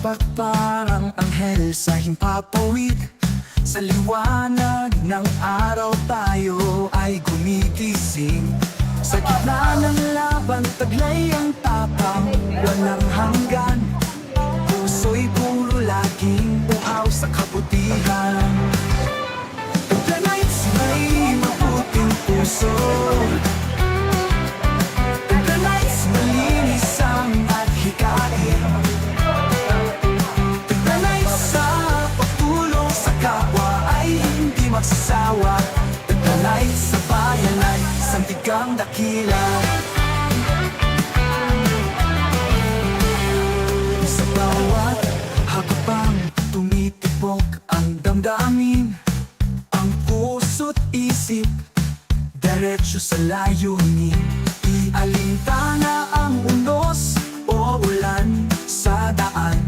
tapat parang anghel sa himpapawid. Sa liwanag ng araw tayo ay gumigising. Sa gitna ng laban, taglay ang tapang, walang hanggan. Puso'y puro laging uhaw sa kabutihan. The Knights may maputing puso. The Knights malinis ang adhikain. The Knights sa pagtulong sa kapwa ay hindi magsasawa. The Knights sa bayan ay sandigang dakila. Sa bawat hakbang tumitibok ang damdamin, ang puso't isip diretso sa layunin. Ialintana ang unos o ulan sa daan.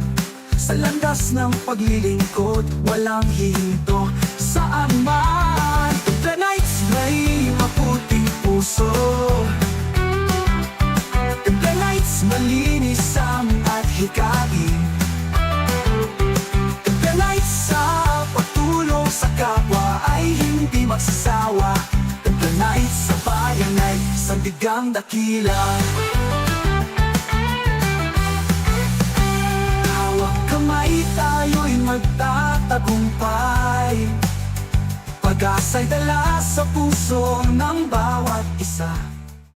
Sa landas ng paglilingkod, walang hihinto saan man. The Knights may maputing puso. The Knights malinis ang adhikain. The Knights sa pagtulong sa kapwa ay hindi magsasawa. The Knights sa bayan ay sandigang dakila. Hawak kamay tayo'y magtatagumpay. Pag-asa'y dala sa puso ng bawat isa.